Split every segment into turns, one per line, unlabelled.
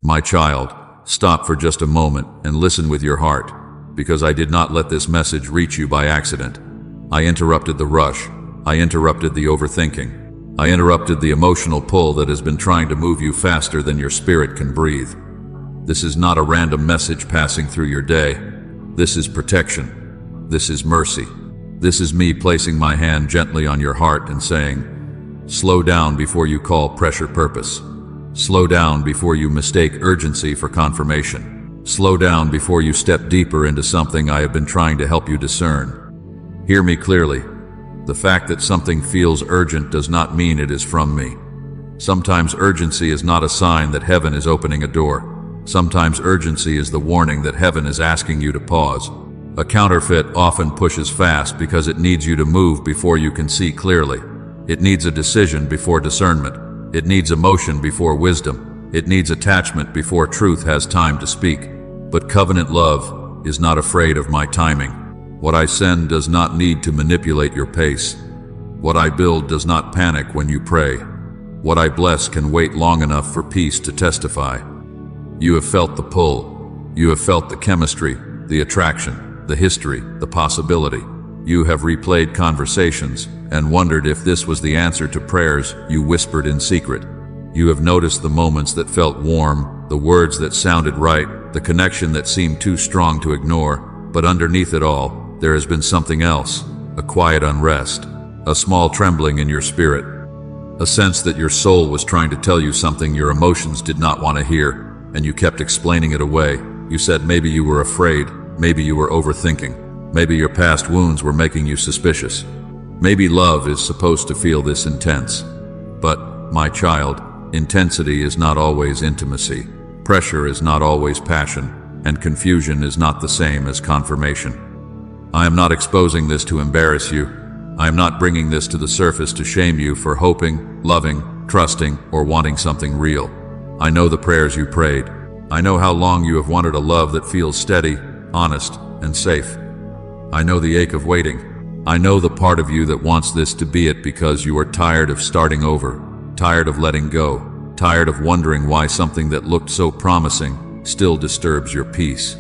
My child, stop for just a moment and listen with your heart, because I did not let this message reach you by accident. I interrupted the rush. I interrupted the overthinking. I interrupted the emotional pull that has been trying to move you faster than your spirit can breathe. This is not a random message passing through your day. This is protection. This is mercy. This is me placing my hand gently on your heart and saying, slow down before you call pressure purpose. Slow down before you mistake urgency for confirmation. Slow down before you step deeper into something I have been trying to help you discern. Hear me clearly. The fact that something feels urgent does not mean it is from me. Sometimes urgency is not a sign that heaven is opening a door. Sometimes urgency is the warning that heaven is asking you to pause. A counterfeit often pushes fast because it needs you to move before you can see clearly. It needs a decision before discernment. It needs emotion before wisdom. It needs attachment before truth has time to speak. But covenant love is not afraid of my timing. What I send does not need to manipulate your pace. What I build does not panic when you pray. What I bless can wait long enough for peace to testify. You have felt the pull. You have felt the chemistry, the attraction, the history, the possibility. You have replayed conversations and wondered if this was the answer to prayers you whispered in secret. You have noticed the moments that felt warm, the words that sounded right, the connection that seemed too strong to ignore. But underneath it all, there has been something else, a quiet unrest, a small trembling in your spirit, a sense that your soul was trying to tell you something your emotions did not want to hear, and you kept explaining it away. You said maybe you were afraid, maybe you were overthinking, maybe your past wounds were making you suspicious. Maybe love is supposed to feel this intense. But, my child, intensity is not always intimacy. Pressure is not always passion, and confusion is not the same as confirmation. I am not exposing this to embarrass you. I am not bringing this to the surface to shame you for hoping, loving, trusting, or wanting something real. I know the prayers you prayed. I know how long you have wanted a love that feels steady, honest, and safe. I know the ache of waiting. I know the part of you that wants this to be it because you are tired of starting over, tired of letting go, tired of wondering why something that looked so promising still disturbs your peace.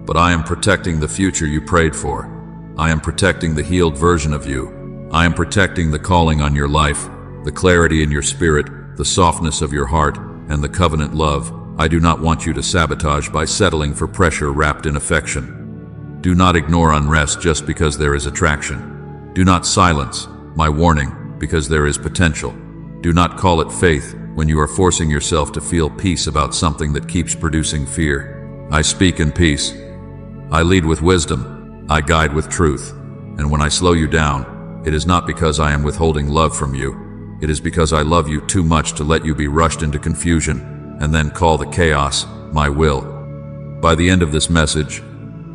But I am protecting the future you prayed for. I am protecting the healed version of you. I am protecting the calling on your life, the clarity in your spirit, the softness of your heart, and the covenant love. I do not want you to sabotage by settling for pressure wrapped in affection. Do not ignore unrest just because there is attraction. Do not silence my warning because there is potential. Do not call it faith when you are forcing yourself to feel peace about something that keeps producing fear. I speak in peace. I lead with wisdom. I guide with truth. And when I slow you down, it is not because I am withholding love from you. It is because I love you too much to let you be rushed into confusion and then call the chaos my will. By the end of this message,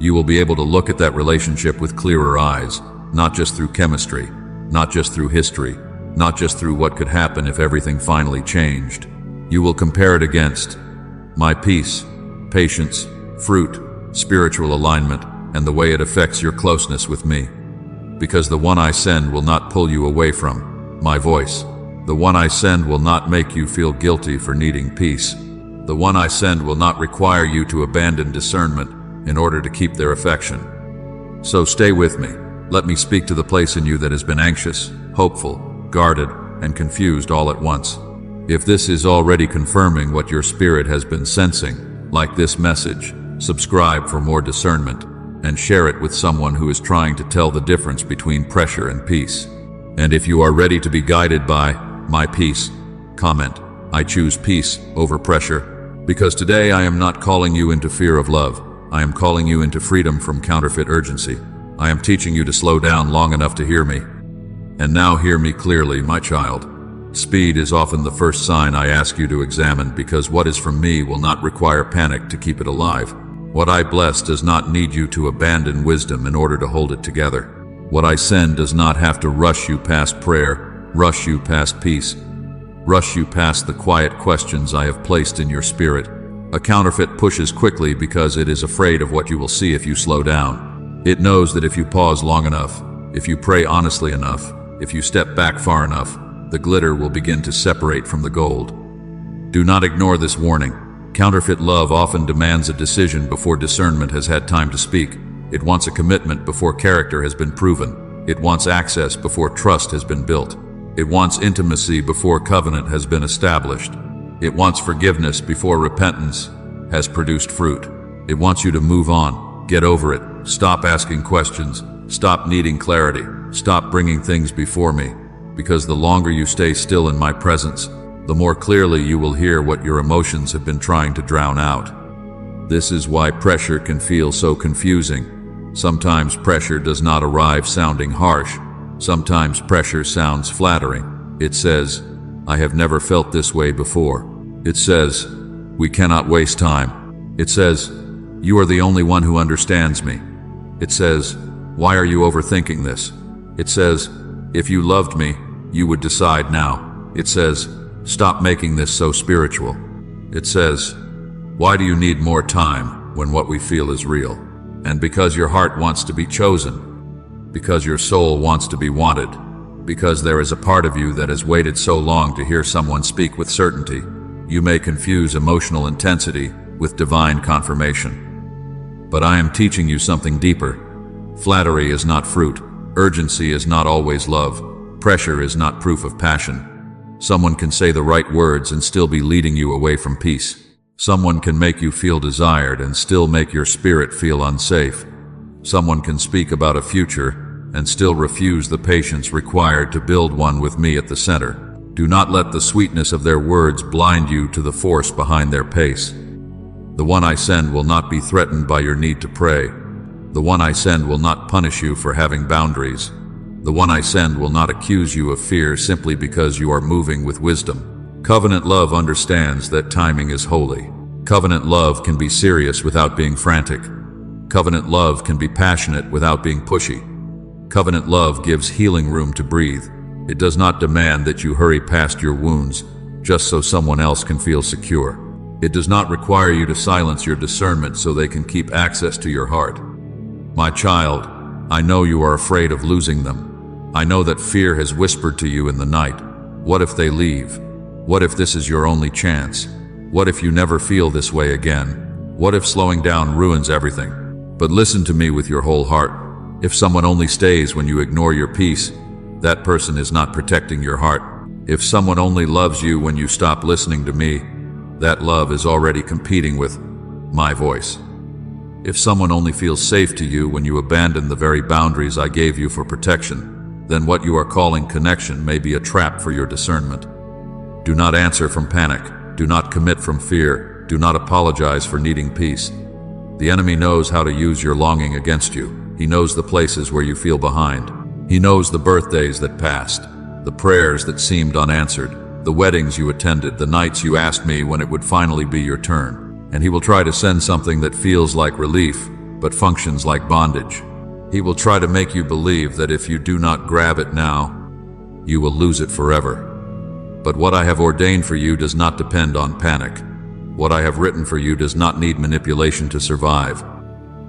you will be able to look at that relationship with clearer eyes, not just through chemistry, not just through history, not just through what could happen if everything finally changed. You will compare it against my peace, patience, fruit, spiritual alignment, and the way it affects your closeness with me. Because the one I send will not pull you away from my voice. The one I send will not make you feel guilty for needing peace. The one I send will not require you to abandon discernment in order to keep their affection. So stay with me. Let me speak to the place in you that has been anxious, hopeful, guarded, and confused all at once. If this is already confirming what your spirit has been sensing, like this message, subscribe for more discernment and share it with someone who is trying to tell the difference between pressure and peace. And if you are ready to be guided by my peace, comment, I choose peace over pressure, because today I am not calling you into fear of love. I am calling you into freedom from counterfeit urgency. I am teaching you to slow down long enough to hear me. And now hear me clearly, my child. Speed is often the first sign I ask you to examine, because what is from me will not require panic to keep it alive. What I bless does not need you to abandon wisdom in order to hold it together. What I send does not have to rush you past prayer, rush you past peace, rush you past the quiet questions I have placed in your spirit. A counterfeit pushes quickly because it is afraid of what you will see if you slow down. It knows that if you pause long enough, if you pray honestly enough, if you step back far enough, the glitter will begin to separate from the gold. Do not ignore this warning. Counterfeit love often demands a decision before discernment has had time to speak. It wants a commitment before character has been proven. It wants access before trust has been built. It wants intimacy before covenant has been established. It wants forgiveness before repentance has produced fruit. It wants you to move on, get over it, stop asking questions, stop needing clarity, stop bringing things before me, because the longer you stay still in my presence, the more clearly you will hear what your emotions have been trying to drown out. This is why pressure can feel so confusing. Sometimes pressure does not arrive sounding harsh. Sometimes pressure sounds flattering. It says, "I have never felt this way before." It says, "We cannot waste time." It says, "You are the only one who understands me." It says, "Why are you overthinking this?" It says, "If you loved me, you would decide now." It says, "Stop making this so spiritual." It says, "Why do you need more time when what we feel is real?" And because your heart wants to be chosen, because your soul wants to be wanted, because there is a part of you that has waited so long to hear someone speak with certainty, you may confuse emotional intensity with divine confirmation. But I am teaching you something deeper. Flattery is not fruit. Urgency is not always love. Pressure is not proof of passion. Someone can say the right words and still be leading you away from peace. Someone can make you feel desired and still make your spirit feel unsafe. Someone can speak about a future and still refuse the patience required to build one with me at the center. Do not let the sweetness of their words blind you to the force behind their pace. The one I send will not be threatened by your need to pray. The one I send will not punish you for having boundaries. The one I send will not accuse you of fear simply because you are moving with wisdom. Covenant love understands that timing is holy. Covenant love can be serious without being frantic. Covenant love can be passionate without being pushy. Covenant love gives healing room to breathe. It does not demand that you hurry past your wounds just so someone else can feel secure. It does not require you to silence your discernment so they can keep access to your heart. My child, I know you are afraid of losing them. I know that fear has whispered to you in the night. What if they leave? What if this is your only chance? What if you never feel this way again? What if slowing down ruins everything? But listen to me with your whole heart. If someone only stays when you ignore your peace, that person is not protecting your heart. If someone only loves you when you stop listening to me, that love is already competing with my voice. If someone only feels safe to you when you abandon the very boundaries I gave you for protection, then what you are calling connection may be a trap for your discernment. Do not answer from panic. Do not commit from fear. Do not apologize for needing peace. The enemy knows how to use your longing against you. He knows the places where you feel behind. He knows the birthdays that passed, the prayers that seemed unanswered, the weddings you attended, the nights you asked me when it would finally be your turn. And he will try to send something that feels like relief, but functions like bondage. He will try to make you believe that if you do not grab it now, you will lose it forever. But what I have ordained for you does not depend on panic. What I have written for you does not need manipulation to survive.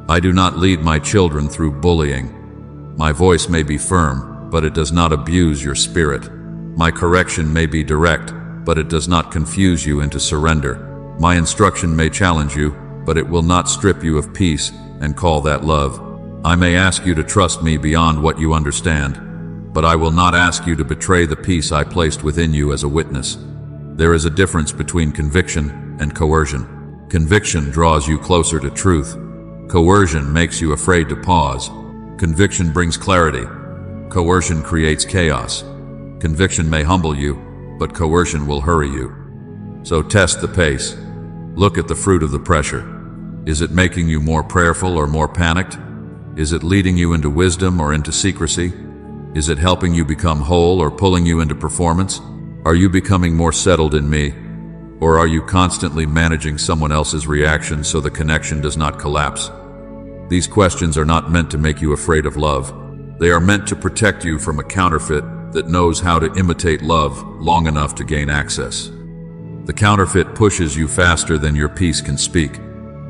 I do not lead my children through bullying. My voice may be firm, but it does not abuse your spirit. My correction may be direct, but it does not confuse you into surrender. My instruction may challenge you, but it will not strip you of peace and call that love. I may ask you to trust me beyond what you understand, but I will not ask you to betray the peace I placed within you as a witness. There is a difference between conviction and coercion. Conviction draws you closer to truth. Coercion makes you afraid to pause. Conviction brings clarity. Coercion creates chaos. Conviction may humble you, but coercion will hurry you. So test the pace. Look at the fruit of the pressure. Is it making you more prayerful or more panicked? Is it leading you into wisdom or into secrecy? Is it helping you become whole or pulling you into performance? Are you becoming more settled in me? Or are you constantly managing someone else's reaction so the connection does not collapse? These questions are not meant to make you afraid of love. They are meant to protect you from a counterfeit that knows how to imitate love long enough to gain access. The counterfeit pushes you faster than your peace can speak,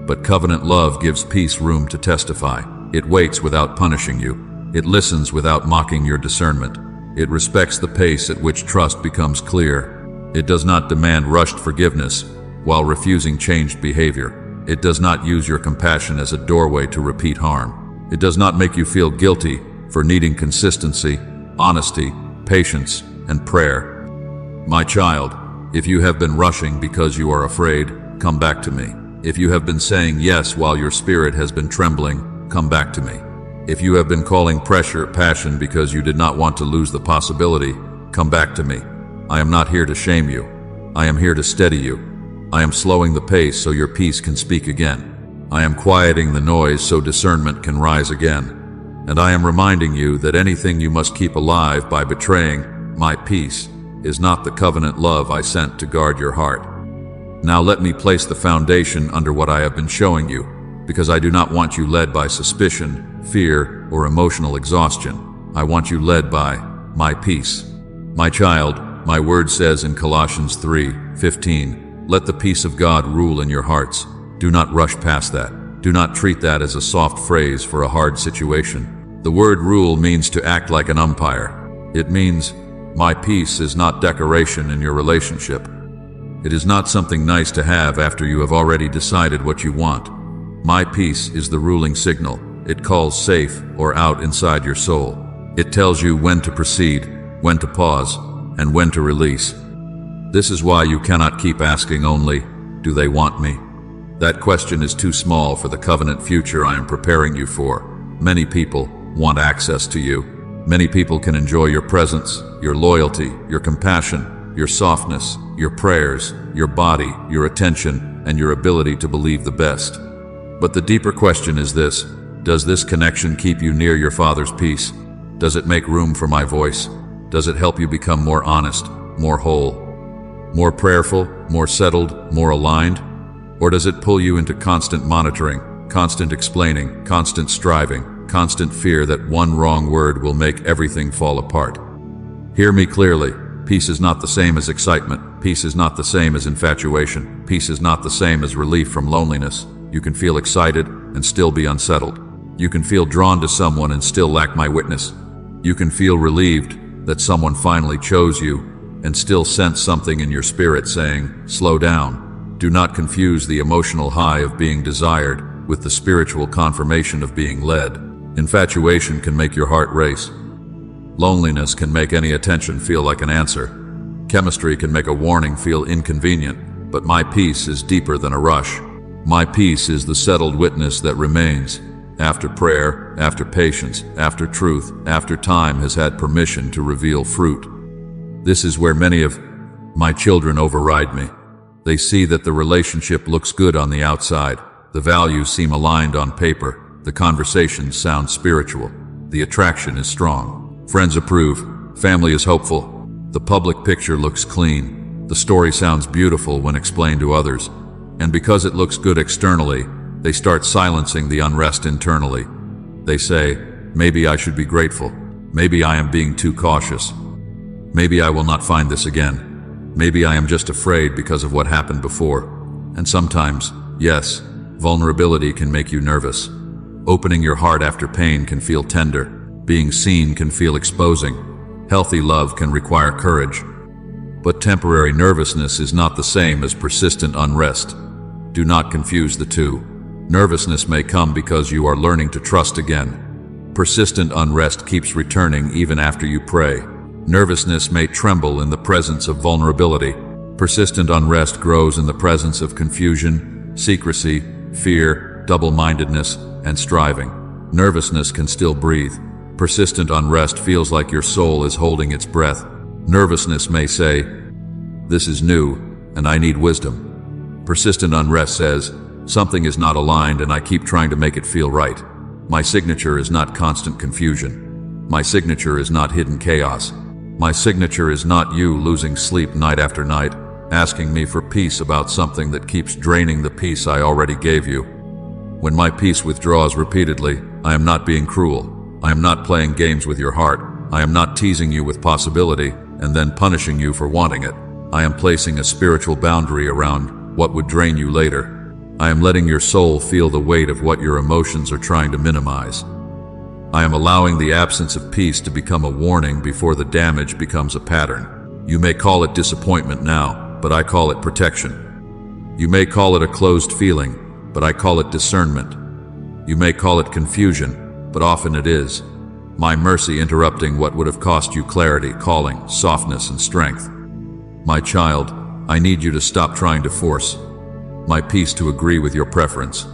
but covenant love gives peace room to testify. It waits without punishing you. It listens without mocking your discernment. It respects the pace at which trust becomes clear. It does not demand rushed forgiveness, while refusing changed behavior. It does not use your compassion as a doorway to repeat harm. It does not make you feel guilty for needing consistency, honesty, patience, and prayer. My child, if you have been rushing because you are afraid, come back to me. If you have been saying yes while your spirit has been trembling, come back to me. If you have been calling pressure passion because you did not want to lose the possibility, come back to me. I am not here to shame you. I am here to steady you. I am slowing the pace so your peace can speak again. I am quieting the noise so discernment can rise again. And I am reminding you that anything you must keep alive by betraying my peace is not the covenant love I sent to guard your heart. Now let me place the foundation under what I have been showing you, because I do not want you led by suspicion, fear, or emotional exhaustion. I want you led by my peace. My child, my word says in Colossians 3:15, let the peace of God rule in your hearts. Do not rush past that. Do not treat that as a soft phrase for a hard situation. The word rule means to act like an umpire. It means, my peace is not decoration in your relationship. It is not something nice to have after you have already decided what you want. My peace is the ruling signal. It calls safe or out inside your soul. It tells you when to proceed, when to pause, and when to release. This is why you cannot keep asking only, do they want me? That question is too small for the covenant future I am preparing you for. Many people want access to you. Many people can enjoy your presence, your loyalty, your compassion, your softness, your prayers, your body, your attention, and your ability to believe the best. But the deeper question is this: does this connection keep you near your Father's peace? Does it make room for my voice? Does it help you become more honest, more whole, more prayerful, more settled, more aligned? Or does it pull you into constant monitoring, constant explaining, constant striving, constant fear that one wrong word will make everything fall apart? Hear me clearly. Peace is not the same as excitement. Peace is not the same as infatuation. Peace is not the same as relief from loneliness. You can feel excited and still be unsettled. You can feel drawn to someone and still lack my witness. You can feel relieved that someone finally chose you and still sense something in your spirit saying, slow down. Do not confuse the emotional high of being desired with the spiritual confirmation of being led. Infatuation can make your heart race. Loneliness can make any attention feel like an answer. Chemistry can make a warning feel inconvenient, but my peace is deeper than a rush. My peace is the settled witness that remains after prayer, after patience, after truth, after time has had permission to reveal fruit. This is where many of my children override me. They see that the relationship looks good on the outside. The values seem aligned on paper. The conversations sound spiritual. The attraction is strong. Friends approve. Family is hopeful. The public picture looks clean. The story sounds beautiful when explained to others. And because it looks good externally, they start silencing the unrest internally. They say, maybe I should be grateful. Maybe I am being too cautious. Maybe I will not find this again. Maybe I am just afraid because of what happened before. And sometimes, yes, vulnerability can make you nervous. Opening your heart after pain can feel tender. Being seen can feel exposing. Healthy love can require courage. But temporary nervousness is not the same as persistent unrest. Do not confuse the two. Nervousness may come because you are learning to trust again. Persistent unrest keeps returning even after you pray. Nervousness may tremble in the presence of vulnerability. Persistent unrest grows in the presence of confusion, secrecy, fear, double-mindedness, and striving. Nervousness can still breathe. Persistent unrest feels like your soul is holding its breath. Nervousness may say, this is new, and I need wisdom. Persistent unrest says, something is not aligned and I keep trying to make it feel right. My signature is not constant confusion. My signature is not hidden chaos. My signature is not you losing sleep night after night, asking me for peace about something that keeps draining the peace I already gave you. When my peace withdraws repeatedly, I am not being cruel. I am not playing games with your heart. I am not teasing you with possibility and then punishing you for wanting it. I am placing a spiritual boundary around what would drain you later. I am letting your soul feel the weight of what your emotions are trying to minimize. I am allowing the absence of peace to become a warning before the damage becomes a pattern. You may call it disappointment now, but I call it protection. You may call it a closed feeling, but I call it discernment. You may call it confusion, but often it is my mercy interrupting what would have cost you clarity, calling, softness, and strength. My child, I need you to stop trying to force my peace to agree with your preference.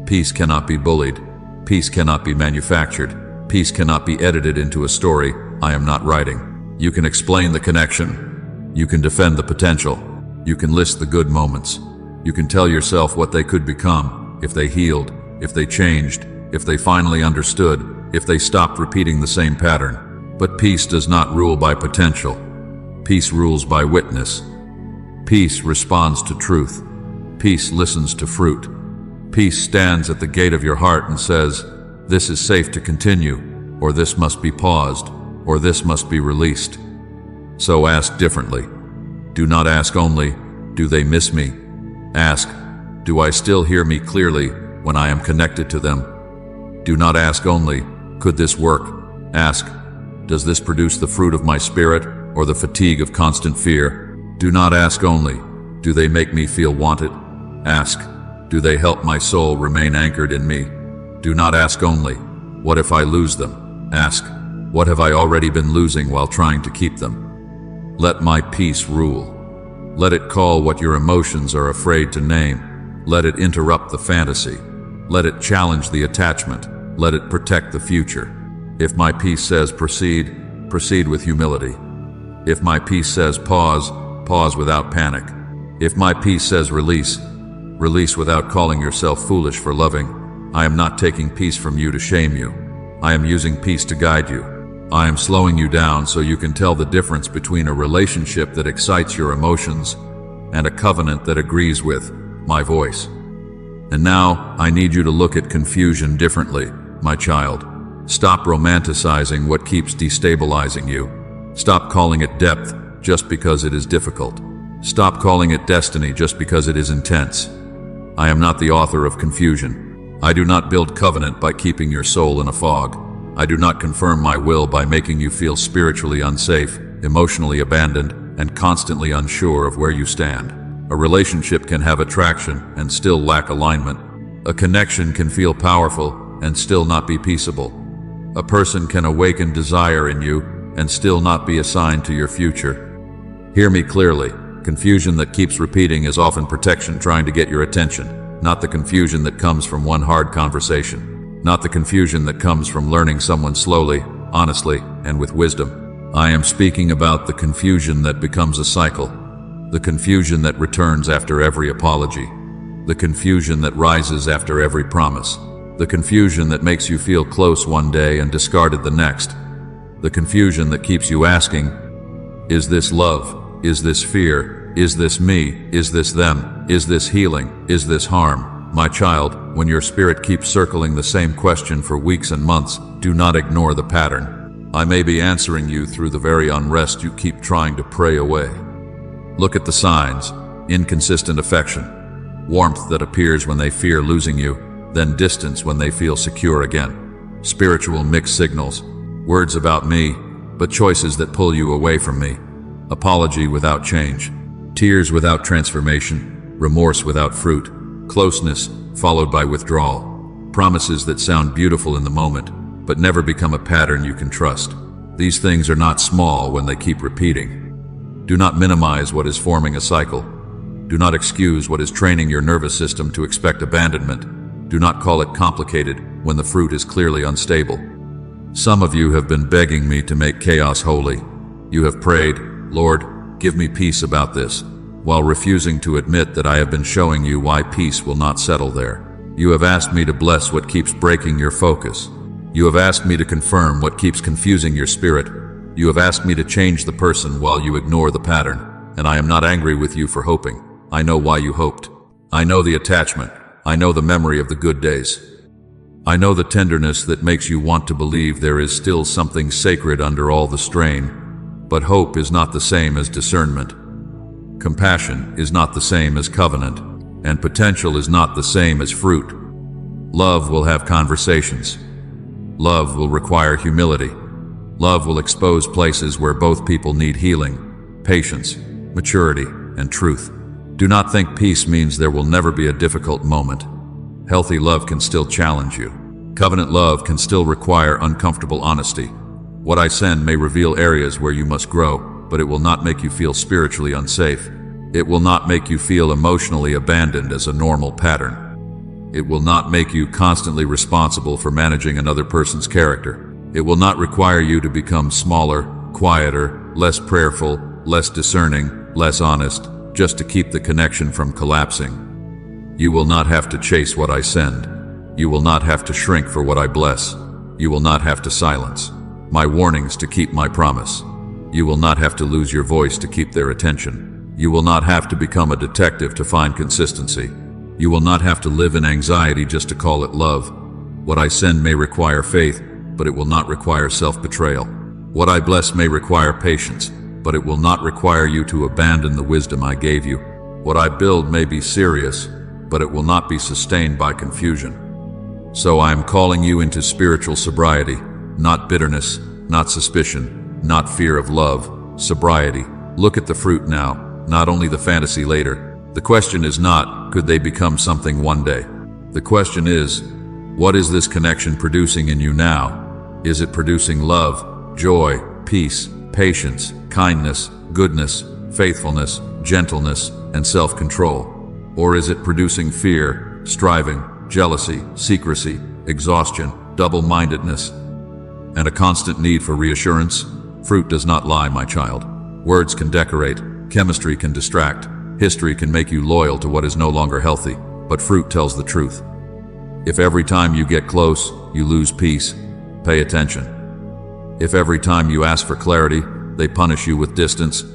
Peace cannot be bullied. Peace cannot be manufactured. Peace cannot be edited into a story I am not writing. You can explain the connection. You can defend the potential. You can list the good moments. You can tell yourself what they could become if they healed, if they changed, if they finally understood, if they stopped repeating the same pattern. But peace does not rule by potential. Peace rules by witness. Peace responds to truth. Peace listens to fruit. Peace stands at the gate of your heart and says, this is safe to continue, or this must be paused, or this must be released. So ask differently. Do not ask only, do they miss me? Ask, do I still hear me clearly when I am connected to them? Do not ask only, could this work? Ask, does this produce the fruit of my spirit or the fatigue of constant fear? Do not ask only, do they make me feel wanted? Ask, do they help my soul remain anchored in me? Do not ask only, what if I lose them? Ask, what have I already been losing while trying to keep them? Let my peace rule. Let it call what your emotions are afraid to name. Let it interrupt the fantasy. Let it challenge the attachment. Let it protect the future. If my peace says proceed, proceed with humility. If my peace says pause, pause without panic. If my peace says release, release without calling yourself foolish for loving. I am not taking peace from you to shame you. I am using peace to guide you. I am slowing you down so you can tell the difference between a relationship that excites your emotions and a covenant that agrees with my voice. And now, I need you to look at confusion differently, my child. Stop romanticizing what keeps destabilizing you. Stop calling it depth just because it is difficult. Stop calling it destiny just because it is intense. I am not the author of confusion. I do not build covenant by keeping your soul in a fog. I do not confirm my will by making you feel spiritually unsafe, emotionally abandoned, and constantly unsure of where you stand. A relationship can have attraction and still lack alignment. A connection can feel powerful and still not be peaceable. A person can awaken desire in you and still not be assigned to your future. Hear me clearly. Confusion that keeps repeating is often protection trying to get your attention, not the confusion that comes from one hard conversation. Not the confusion that comes from learning someone slowly, honestly, and with wisdom. I am speaking about the confusion that becomes a cycle. The confusion that returns after every apology. The confusion that rises after every promise. The confusion that makes you feel close one day and discarded the next. The confusion that keeps you asking, is this love? Is this fear? Is this me? Is this them? Is this healing? Is this harm? My child, when your spirit keeps circling the same question for weeks and months, do not ignore the pattern. I may be answering you through the very unrest you keep trying to pray away. Look at the signs: inconsistent affection, warmth that appears when they fear losing you, then distance when they feel secure again. Spiritual mixed signals, words about me, but choices that pull you away from me. Apology without change, tears without transformation, remorse without fruit. Closeness followed by withdrawal. Promises that sound beautiful in the moment, but never become a pattern you can trust. These things are not small when they keep repeating. Do not minimize what is forming a cycle. Do not excuse what is training your nervous system to expect abandonment. Do not call it complicated when the fruit is clearly unstable. Some of you have been begging me to make chaos holy. You have prayed, Lord, give me peace about this, while refusing to admit that I have been showing you why peace will not settle there. You have asked me to bless what keeps breaking your focus. You have asked me to confirm what keeps confusing your spirit. You have asked me to change the person while you ignore the pattern, and I am not angry with you for hoping. I know why you hoped. I know the attachment. I know the memory of the good days. I know the tenderness that makes you want to believe there is still something sacred under all the strain. But hope is not the same as discernment. Compassion is not the same as covenant, and potential is not the same as fruit. Love will have conversations. Love will require humility. Love will expose places where both people need healing, patience, maturity, and truth. Do not think peace means there will never be a difficult moment. Healthy love can still challenge you. Covenant love can still require uncomfortable honesty. What I send may reveal areas where you must grow, but it will not make you feel spiritually unsafe. It will not make you feel emotionally abandoned as a normal pattern. It will not make you constantly responsible for managing another person's character. It will not require you to become smaller, quieter, less prayerful, less discerning, less honest, just to keep the connection from collapsing. You will not have to chase what I send. You will not have to shrink for what I bless. You will not have to silence my warnings to keep my promise. You will not have to lose your voice to keep their attention. You will not have to become a detective to find consistency. You will not have to live in anxiety just to call it love. What I send may require faith, but it will not require self-betrayal. What I bless may require patience, but it will not require you to abandon the wisdom I gave you. What I build may be serious, but it will not be sustained by confusion. So I am calling you into spiritual sobriety, not bitterness, not suspicion, not fear of love, sobriety. Look at the fruit now, not only the fantasy later. The question is not, could they become something one day? The question is, what is this connection producing in you now? Is it producing love, joy, peace, patience, kindness, goodness, faithfulness, gentleness, and self-control? Or is it producing fear, striving, jealousy, secrecy, exhaustion, double-mindedness, and a constant need for reassurance? Fruit does not lie, my child. Words can decorate, chemistry can distract, history can make you loyal to what is no longer healthy, but fruit tells the truth. If every time you get close, you lose peace, pay attention. If every time you ask for clarity, they punish you with distance,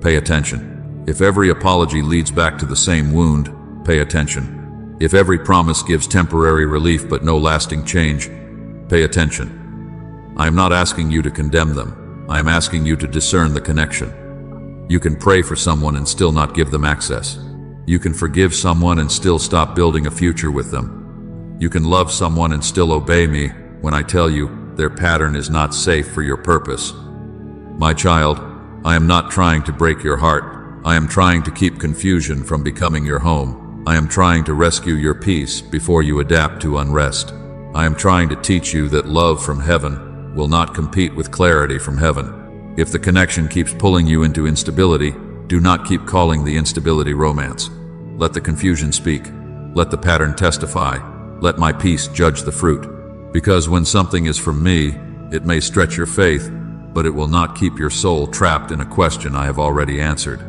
pay attention. If every apology leads back to the same wound, pay attention. If every promise gives temporary relief but no lasting change, pay attention. I am not asking you to condemn them. I am asking you to discern the connection. You can pray for someone and still not give them access. You can forgive someone and still stop building a future with them. You can love someone and still obey me when I tell you their pattern is not safe for your purpose. My child, I am not trying to break your heart. I am trying to keep confusion from becoming your home. I am trying to rescue your peace before you adapt to unrest. I am trying to teach you that love from heaven will not compete with clarity from heaven. If the connection keeps pulling you into instability, do not keep calling the instability romance. Let the confusion speak. Let the pattern testify. Let my peace judge the fruit. Because when something is from me, it may stretch your faith, but it will not keep your soul trapped in a question I have already answered.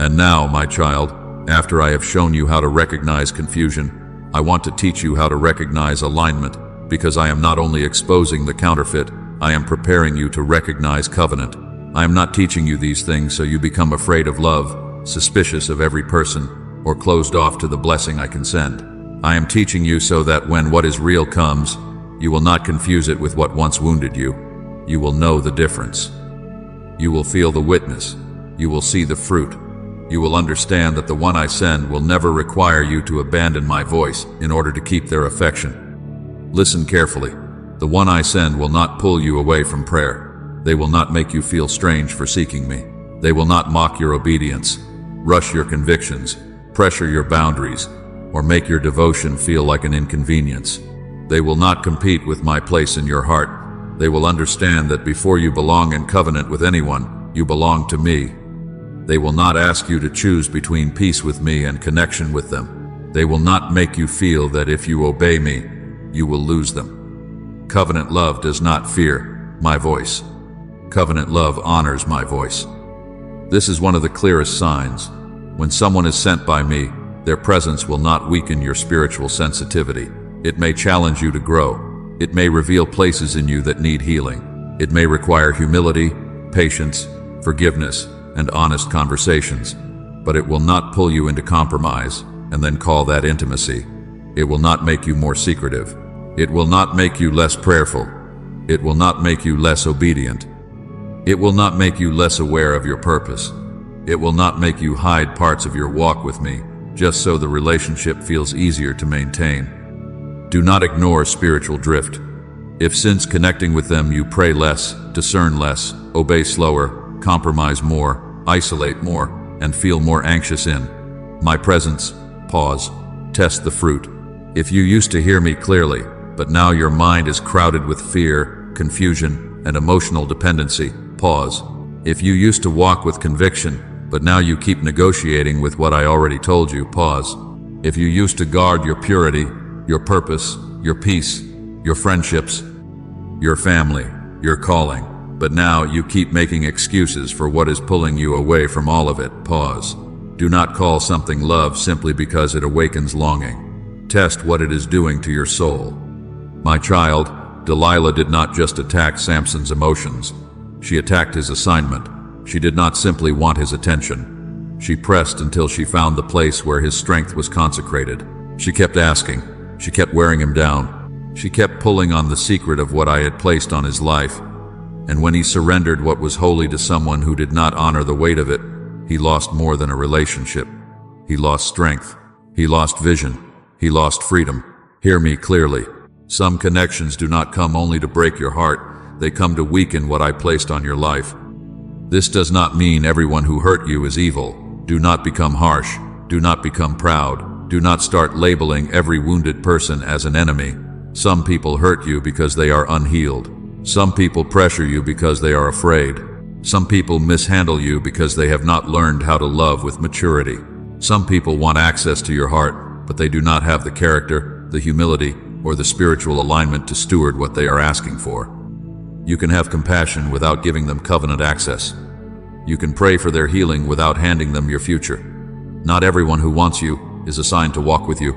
And now, my child, after I have shown you how to recognize confusion, I want to teach you how to recognize alignment, because I am not only exposing the counterfeit, I am preparing you to recognize covenant. I am not teaching you these things so you become afraid of love, suspicious of every person, or closed off to the blessing I can send. I am teaching you so that when what is real comes, you will not confuse it with what once wounded you. You will know the difference. You will feel the witness. You will see the fruit. You will understand that the one I send will never require you to abandon my voice in order to keep their affection. Listen carefully. The one I send will not pull you away from prayer. They will not make you feel strange for seeking me. They will not mock your obedience, rush your convictions, pressure your boundaries, or make your devotion feel like an inconvenience. They will not compete with my place in your heart. They will understand that before you belong in covenant with anyone, you belong to me. They will not ask you to choose between peace with me and connection with them. They will not make you feel that if you obey me, you will lose them. Covenant love does not fear my voice. Covenant love honors my voice. This is one of the clearest signs. When someone is sent by me, their presence will not weaken your spiritual sensitivity. It may challenge you to grow. It may reveal places in you that need healing. It may require humility, patience, forgiveness, and honest conversations, but it will not pull you into compromise and then call that intimacy. It will not make you more secretive. It will not make you less prayerful. It will not make you less obedient. It will not make you less aware of your purpose. It will not make you hide parts of your walk with me just so the relationship feels easier to maintain. Do not ignore spiritual drift. If since connecting with them you pray less, discern less, obey slower, compromise more, isolate more, and feel more anxious in, My presence, pause, test the fruit. If you used to hear me clearly, but now your mind is crowded with fear, confusion, and emotional dependency, pause. If you used to walk with conviction, but now you keep negotiating with what I already told you, pause. If you used to guard your purity, your purpose, your peace, your friendships, your family, your calling, but now you keep making excuses for what is pulling you away from all of it, pause. Do not call something love simply because it awakens longing. Test what it is doing to your soul. My child, Delilah did not just attack Samson's emotions. She attacked his assignment. She did not simply want his attention. She pressed until she found the place where his strength was consecrated. She kept asking. She kept wearing him down. She kept pulling on the secret of what I had placed on his life. And when he surrendered what was holy to someone who did not honor the weight of it, he lost more than a relationship. He lost strength. He lost vision. He lost freedom. Hear me clearly. Some connections do not come only to break your heart. They come to weaken what I placed on your life. This does not mean everyone who hurt you is evil. Do not become harsh. Do not become proud. Do not start labeling every wounded person as an enemy. Some people hurt you because they are unhealed. Some people pressure you because they are afraid. Some people mishandle you because they have not learned how to love with maturity. Some people want access to your heart, but they do not have the character, the humility, or the spiritual alignment to steward what they are asking for. You can have compassion without giving them covenant access. You can pray for their healing without handing them your future. Not everyone who wants you is assigned to walk with you.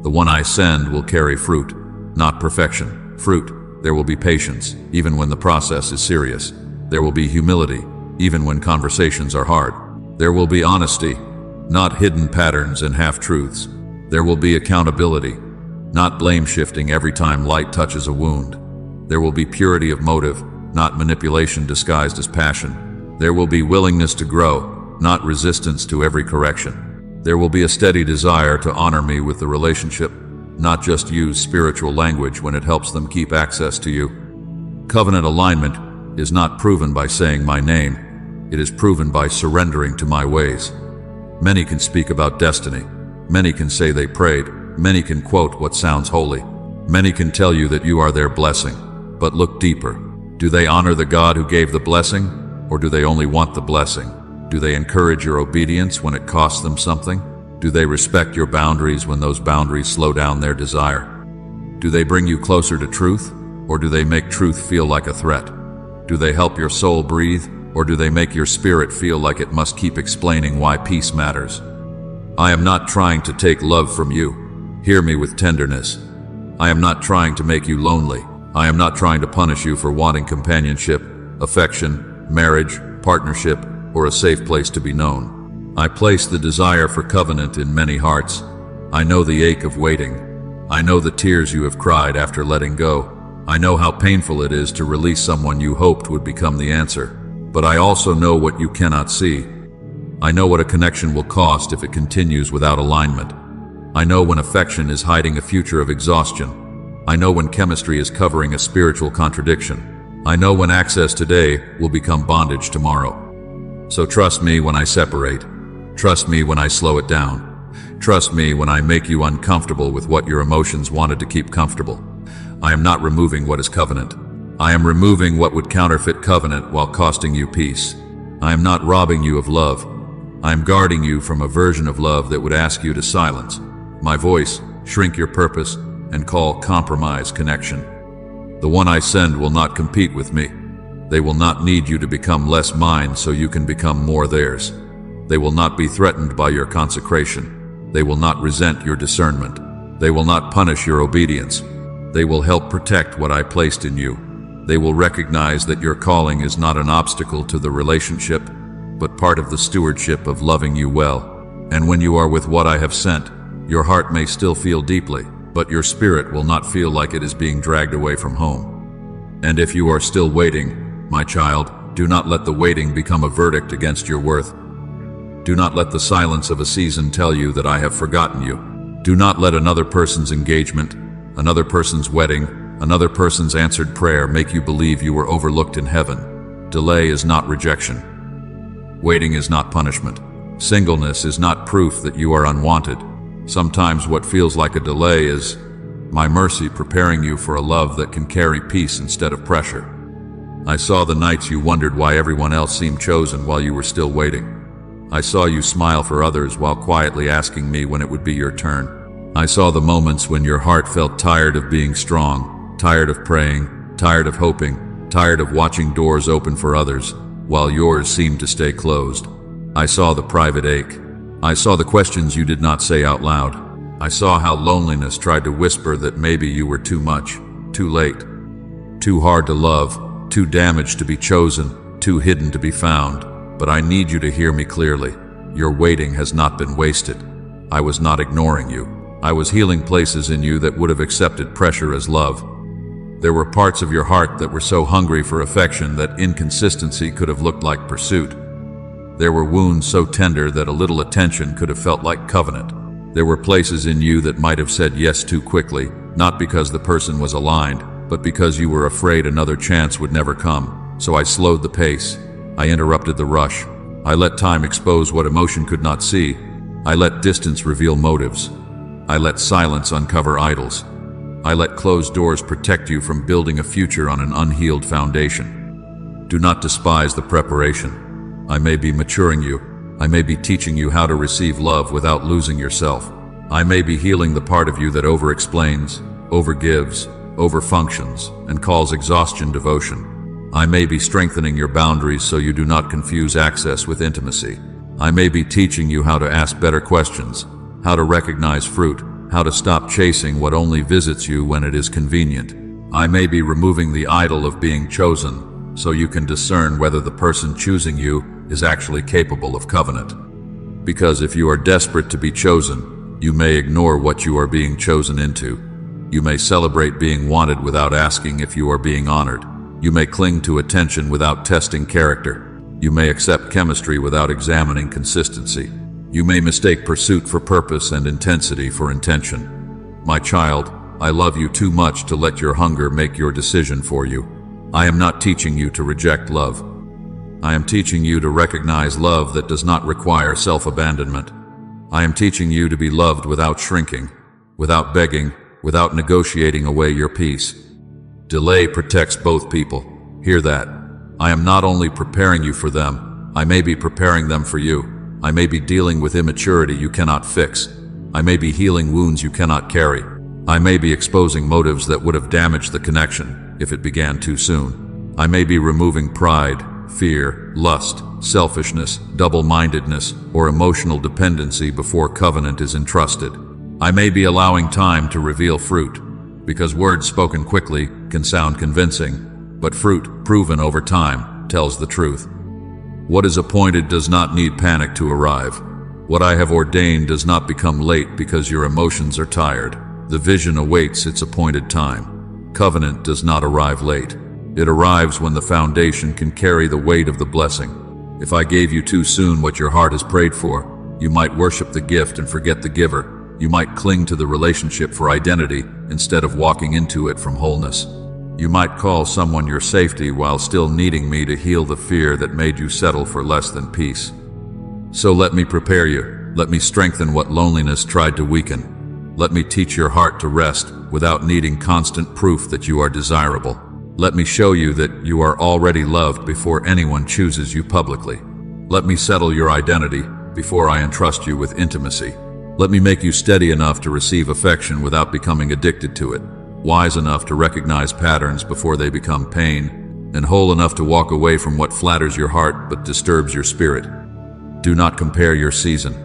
The one I send will carry fruit, not perfection. Fruit. There will be patience, even when the process is serious. There will be humility, even when conversations are hard. There will be honesty, not hidden patterns and half-truths. There will be accountability, not blame shifting every time light touches a wound. There will be purity of motive, not manipulation disguised as passion. There will be willingness to grow, not resistance to every correction. There will be a steady desire to honor me with the relationship, not just use spiritual language when it helps them keep access to you. Covenant alignment is not proven by saying my name. It is proven by surrendering to my ways. Many can speak about destiny. Many can say they prayed. Many can quote what sounds holy. Many can tell you that you are their blessing. But look deeper. Do they honor the God who gave the blessing, or do they only want the blessing? Do they encourage your obedience when it costs them something? Do they respect your boundaries when those boundaries slow down their desire? Do they bring you closer to truth, or do they make truth feel like a threat? Do they help your soul breathe, or do they make your spirit feel like it must keep explaining why peace matters? I am not trying to take love from you. Hear me with tenderness. I am not trying to make you lonely. I am not trying to punish you for wanting companionship, affection, marriage, partnership, or a safe place to be known. I place the desire for covenant in many hearts. I know the ache of waiting. I know the tears you have cried after letting go. I know how painful it is to release someone you hoped would become the answer. But I also know what you cannot see. I know what a connection will cost if it continues without alignment. I know when affection is hiding a future of exhaustion. I know when chemistry is covering a spiritual contradiction. I know when access today will become bondage tomorrow. So trust me when I separate. Trust me when I slow it down. Trust me when I make you uncomfortable with what your emotions wanted to keep comfortable. I am not removing what is covenant. I am removing what would counterfeit covenant while costing you peace. I am not robbing you of love. I am guarding you from a version of love that would ask you to silence my voice, shrink your purpose, and call compromise connection. The one I send will not compete with me. They will not need you to become less mine so you can become more theirs. They will not be threatened by your consecration. They will not resent your discernment. They will not punish your obedience. They will help protect what I placed in you. They will recognize that your calling is not an obstacle to the relationship, but part of the stewardship of loving you well. And when you are with what I have sent, your heart may still feel deeply, but your spirit will not feel like it is being dragged away from home. And if you are still waiting, my child, do not let the waiting become a verdict against your worth. Do not let the silence of a season tell you that I have forgotten you. Do not let another person's engagement, another person's wedding, another person's answered prayer make you believe you were overlooked in heaven. Delay is not rejection. Waiting is not punishment. Singleness is not proof that you are unwanted. Sometimes what feels like a delay is my mercy preparing you for a love that can carry peace instead of pressure. I saw the nights you wondered why everyone else seemed chosen while you were still waiting. I saw you smile for others while quietly asking me when it would be your turn. I saw the moments when your heart felt tired of being strong, tired of praying, tired of hoping, tired of watching doors open for others, while yours seemed to stay closed. I saw the private ache. I saw the questions you did not say out loud. I saw how loneliness tried to whisper that maybe you were too much, too late, too hard to love, too damaged to be chosen, too hidden to be found. But I need you to hear me clearly. Your waiting has not been wasted. I was not ignoring you. I was healing places in you that would have accepted pressure as love. There were parts of your heart that were so hungry for affection that inconsistency could have looked like pursuit. There were wounds so tender that a little attention could have felt like covenant. There were places in you that might have said yes too quickly, not because the person was aligned, but because you were afraid another chance would never come. So I slowed the pace. I interrupted the rush. I let time expose what emotion could not see. I let distance reveal motives. I let silence uncover idols. I let closed doors protect you from building a future on an unhealed foundation. Do not despise the preparation. I may be maturing you. I may be teaching you how to receive love without losing yourself. I may be healing the part of you that over-explains, over-gives, over-functions, and calls exhaustion devotion. I may be strengthening your boundaries so you do not confuse access with intimacy. I may be teaching you how to ask better questions, how to recognize fruit, how to stop chasing what only visits you when it is convenient. I may be removing the idol of being chosen so you can discern whether the person choosing you is actually capable of covenant. Because if you are desperate to be chosen, you may ignore what you are being chosen into. You may celebrate being wanted without asking if you are being honored. You may cling to attention without testing character. You may accept chemistry without examining consistency. You may mistake pursuit for purpose and intensity for intention. My child, I love you too much to let your hunger make your decision for you. I am not teaching you to reject love. I am teaching you to recognize love that does not require self-abandonment. I am teaching you to be loved without shrinking, without begging, without negotiating away your peace. Delay protects both people. Hear that. I am not only preparing you for them, I may be preparing them for you. I may be dealing with immaturity you cannot fix. I may be healing wounds you cannot carry. I may be exposing motives that would have damaged the connection if it began too soon. I may be removing pride, fear, lust, selfishness, double-mindedness, or emotional dependency before covenant is entrusted. I may be allowing time to reveal fruit, because words spoken quickly can sound convincing, but fruit proven over time tells the truth. What is appointed does not need panic to arrive. What I have ordained does not become late because your emotions are tired. The vision awaits its appointed time. Covenant does not arrive late. It arrives when the foundation can carry the weight of the blessing. If I gave you too soon what your heart has prayed for, you might worship the gift and forget the giver. You might cling to the relationship for identity instead of walking into it from wholeness. You might call someone your safety while still needing me to heal the fear that made you settle for less than peace. So let me prepare you. Let me strengthen what loneliness tried to weaken. Let me teach your heart to rest without needing constant proof that you are desirable. Let me show you that you are already loved before anyone chooses you publicly. Let me settle your identity before I entrust you with intimacy. Let me make you steady enough to receive affection without becoming addicted to it, wise enough to recognize patterns before they become pain, and whole enough to walk away from what flatters your heart but disturbs your spirit. Do not compare your season.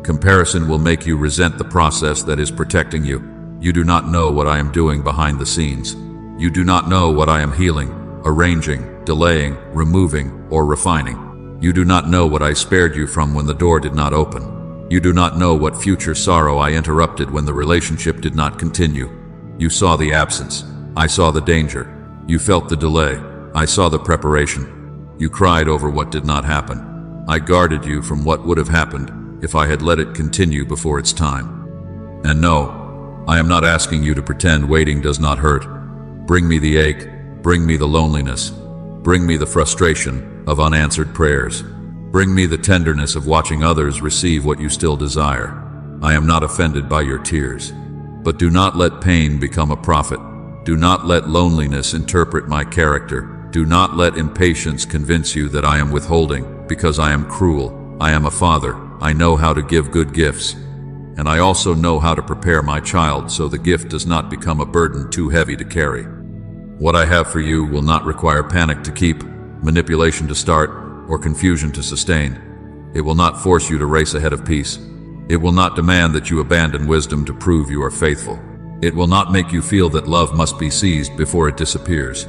Comparison will make you resent the process that is protecting you. You do not know what I am doing behind the scenes. You do not know what I am healing, arranging, delaying, removing, or refining. You do not know what I spared you from when the door did not open. You do not know what future sorrow I interrupted when the relationship did not continue. You saw the absence. I saw the danger. You felt the delay. I saw the preparation. You cried over what did not happen. I guarded you from what would have happened if I had let it continue before its time. And no, I am not asking you to pretend waiting does not hurt. Bring me the ache, bring me the loneliness, bring me the frustration of unanswered prayers. Bring me the tenderness of watching others receive what you still desire. I am not offended by your tears. But do not let pain become a prophet. Do not let loneliness interpret my character. Do not let impatience convince you that I am withholding, because I am cruel. I am a father. I know how to give good gifts. And I also know how to prepare my child so the gift does not become a burden too heavy to carry. What I have for you will not require panic to keep, manipulation to start, or confusion to sustain. It will not force you to race ahead of peace. It will not demand that you abandon wisdom to prove you are faithful. It will not make you feel that love must be seized before it disappears.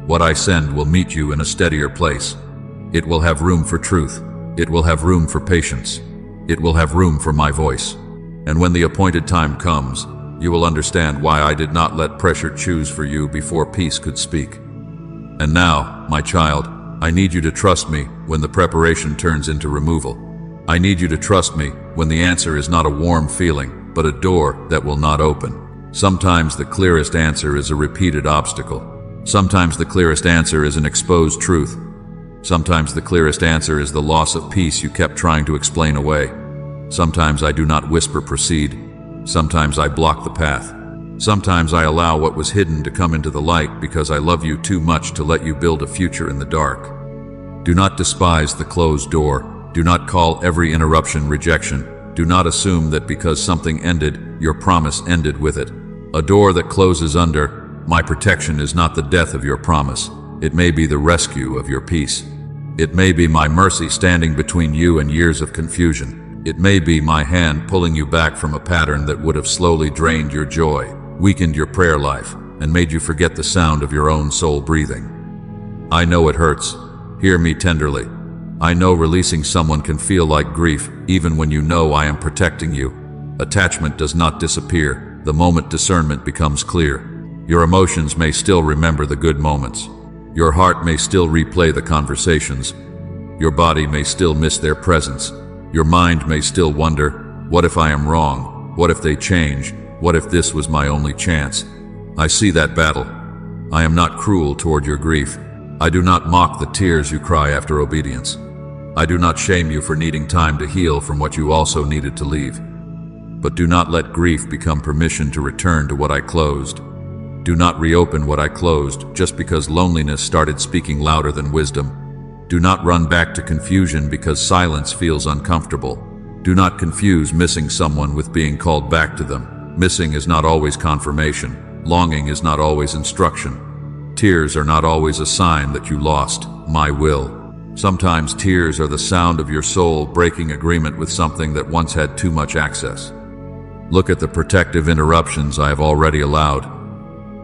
What I send will meet you in a steadier place. It will have room for truth. It will have room for patience. It will have room for my voice. And when the appointed time comes, you will understand why I did not let pressure choose for you before peace could speak. And now, my child, I need you to trust me when the preparation turns into removal. I need you to trust me when the answer is not a warm feeling, but a door that will not open. Sometimes the clearest answer is a repeated obstacle. Sometimes the clearest answer is an exposed truth. Sometimes the clearest answer is the loss of peace you kept trying to explain away. Sometimes I do not whisper proceed. Sometimes I block the path. Sometimes I allow what was hidden to come into the light because I love you too much to let you build a future in the dark. Do not despise the closed door. Do not call every interruption rejection. Do not assume that because something ended, your promise ended with it. A door that closes under my protection is not the death of your promise. It may be the rescue of your peace. It may be my mercy standing between you and years of confusion. It may be my hand pulling you back from a pattern that would have slowly drained your joy, weakened your prayer life, and made you forget the sound of your own soul breathing. I know it hurts. Hear me tenderly. I know releasing someone can feel like grief, even when you know I am protecting you. Attachment does not disappear the moment discernment becomes clear. Your emotions may still remember the good moments. Your heart may still replay the conversations. Your body may still miss their presence. Your mind may still wonder, what if I am wrong? What if they change? What if this was my only chance? I see that battle. I am not cruel toward your grief. I do not mock the tears you cry after obedience. I do not shame you for needing time to heal from what you also needed to leave. But do not let grief become permission to return to what I closed. Do not reopen what I closed just because loneliness started speaking louder than wisdom. Do not run back to confusion because silence feels uncomfortable. Do not confuse missing someone with being called back to them. Missing is not always confirmation. Longing is not always instruction. Tears are not always a sign that you lost my will. Sometimes tears are the sound of your soul breaking agreement with something that once had too much access. Look at the protective interruptions I have already allowed.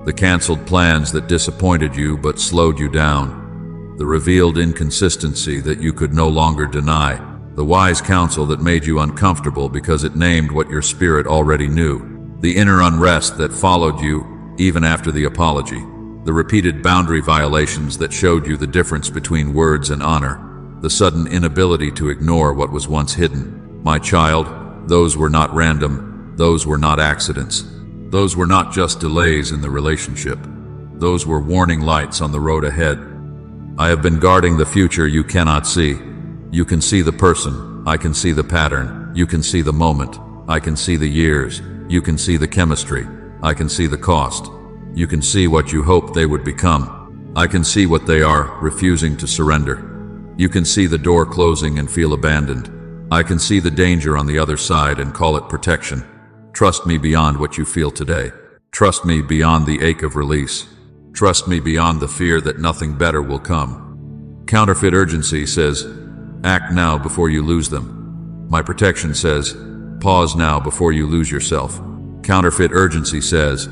The canceled plans that disappointed you but slowed you down. The revealed inconsistency that you could no longer deny. The wise counsel that made you uncomfortable because it named what your spirit already knew. The inner unrest that followed you even after the apology. The repeated boundary violations that showed you the difference between words and honor. The sudden inability to ignore what was once hidden. My child, those were not random. Those were not accidents. Those were not just delays in the relationship. Those were warning lights on the road ahead. I have been guarding the future you cannot see. You can see the person. I can see the pattern. You can see the moment. I can see the years. You can see the chemistry. I can see the cost. You can see what you hoped they would become. I can see what they are, refusing to surrender. You can see the door closing and feel abandoned. I can see the danger on the other side and call it protection. Trust me beyond what you feel today. Trust me beyond the ache of release. Trust me beyond the fear that nothing better will come. Counterfeit urgency says, act now before you lose them. My protection says, pause now before you lose yourself. Counterfeit urgency says,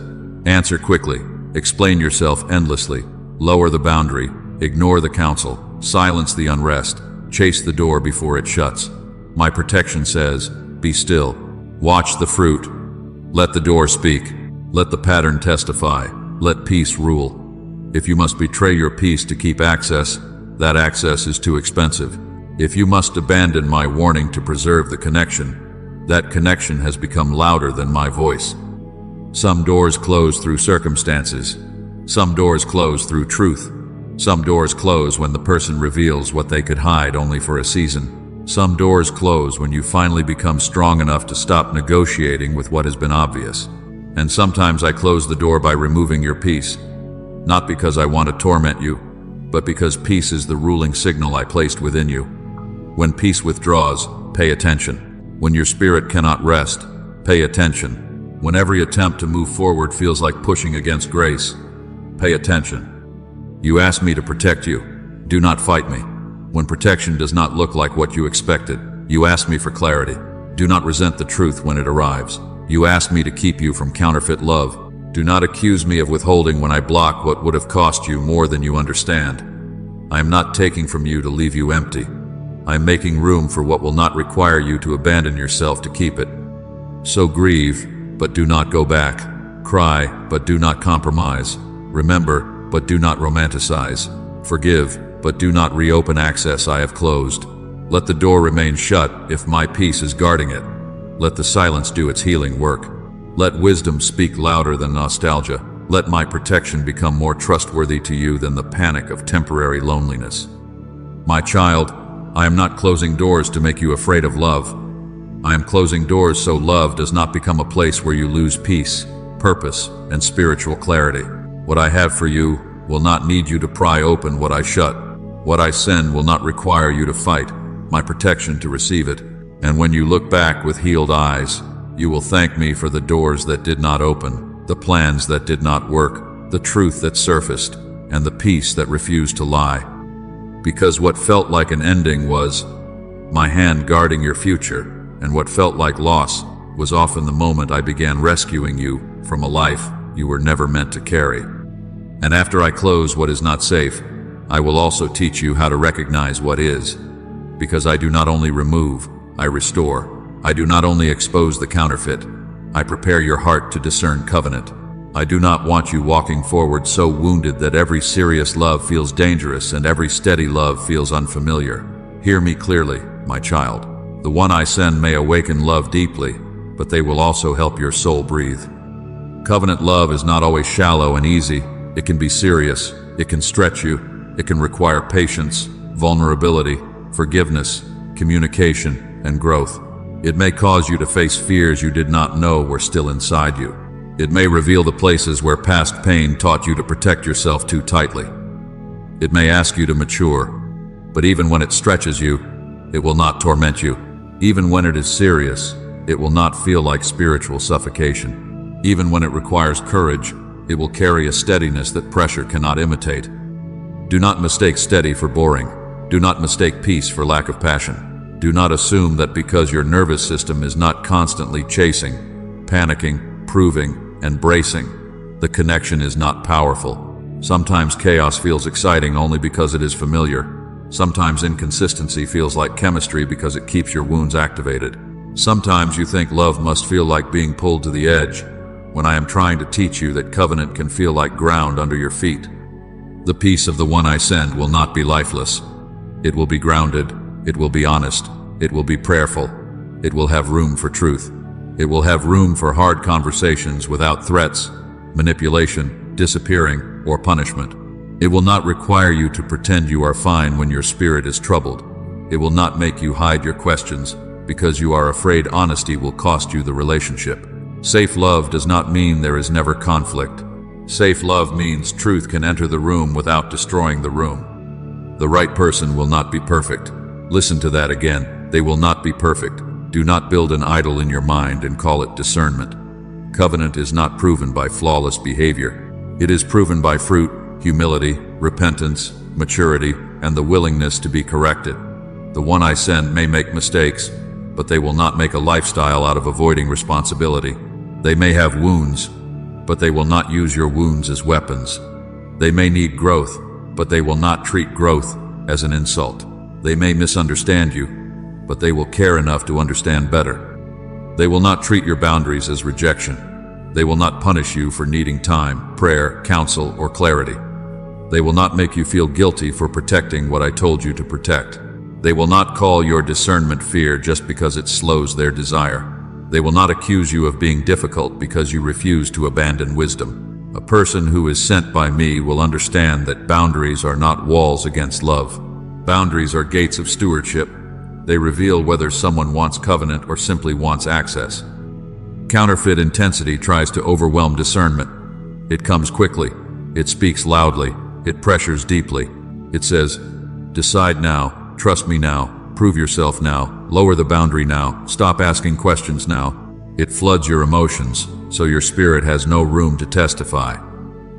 answer quickly, explain yourself endlessly, lower the boundary, ignore the counsel, silence the unrest, chase the door before it shuts. My protection says, be still. Watch the fruit. Let the door speak. Let the pattern testify. Let peace rule. If you must betray your peace to keep access, that access is too expensive. If you must abandon my warning to preserve the connection, that connection has become louder than my voice. Some doors close through circumstances. Some doors close through truth. Some doors close when the person reveals what they could hide only for a season. Some doors close when you finally become strong enough to stop negotiating with what has been obvious. And sometimes I close the door by removing your peace, not because I want to torment you, but because peace is the ruling signal I placed within you. When peace withdraws, pay attention. When your spirit cannot rest, pay attention. When every attempt to move forward feels like pushing against grace, pay attention. You asked me to protect you. Do not fight me. When protection does not look like what you expected, you asked me for clarity. Do not resent the truth when it arrives. You asked me to keep you from counterfeit love. Do not accuse me of withholding when I block what would have cost you more than you understand. I am not taking from you to leave you empty. I am making room for what will not require you to abandon yourself to keep it. So grieve, but do not go back. Cry, but do not compromise. Remember, but do not romanticize. Forgive, but do not reopen access I have closed. Let the door remain shut if my peace is guarding it. Let the silence do its healing work. Let wisdom speak louder than nostalgia. Let my protection become more trustworthy to you than the panic of temporary loneliness. My child, I am not closing doors to make you afraid of love. I am closing doors so love does not become a place where you lose peace, purpose, and spiritual clarity. What I have for you will not need you to pry open what I shut. What I send will not require you to fight my protection to receive it. And when you look back with healed eyes, you will thank me for the doors that did not open, the plans that did not work, the truth that surfaced, and the peace that refused to lie. Because what felt like an ending was my hand guarding your future, and what felt like loss was often the moment I began rescuing you from a life you were never meant to carry. And after I close what is not safe, I will also teach you how to recognize what is. Because I do not only remove, I restore. I do not only expose the counterfeit, I prepare your heart to discern covenant. I do not want you walking forward so wounded that every serious love feels dangerous and every steady love feels unfamiliar. Hear me clearly, my child. The one I send may awaken love deeply, but they will also help your soul breathe. Covenant love is not always shallow and easy. It can be serious, it can stretch you, it can require patience, vulnerability, forgiveness, communication, and growth. It may cause you to face fears you did not know were still inside you. It may reveal the places where past pain taught you to protect yourself too tightly. It may ask you to mature, but even when it stretches you, it will not torment you. Even when it is serious, it will not feel like spiritual suffocation. Even when it requires courage, it will carry a steadiness that pressure cannot imitate. Do not mistake steady for boring. Do not mistake peace for lack of passion. Do not assume that because your nervous system is not constantly chasing, panicking, proving, and bracing, the connection is not powerful. Sometimes chaos feels exciting only because it is familiar. Sometimes inconsistency feels like chemistry because it keeps your wounds activated. Sometimes you think love must feel like being pulled to the edge, when I am trying to teach you that covenant can feel like ground under your feet. The peace of the one I send will not be lifeless. It will be grounded. It will be honest. It will be prayerful. It will have room for truth. It will have room for hard conversations without threats, manipulation, disappearing, or punishment. It will not require you to pretend you are fine when your spirit is troubled. It will not make you hide your questions because you are afraid honesty will cost you the relationship. Safe love does not mean there is never conflict. Safe love means truth can enter the room without destroying the room. The right person will not be perfect. Listen to that again. They will not be perfect. Do not build an idol in your mind and call it discernment. Covenant is not proven by flawless behavior. It is proven by fruit, humility, repentance, maturity, and the willingness to be corrected. The one I send may make mistakes, but they will not make a lifestyle out of avoiding responsibility. They may have wounds, but they will not use your wounds as weapons. They may need growth, but they will not treat growth as an insult. They may misunderstand you, but they will care enough to understand better. They will not treat your boundaries as rejection. They will not punish you for needing time, prayer, counsel, or clarity. They will not make you feel guilty for protecting what I told you to protect. They will not call your discernment fear just because it slows their desire. They will not accuse you of being difficult because you refuse to abandon wisdom. A person who is sent by me will understand that boundaries are not walls against love. Boundaries are gates of stewardship. They reveal whether someone wants covenant or simply wants access. Counterfeit intensity tries to overwhelm discernment. It comes quickly. It speaks loudly. It pressures deeply. It says, decide now, trust me now, prove yourself now, lower the boundary now, stop asking questions now. It floods your emotions, so your spirit has no room to testify.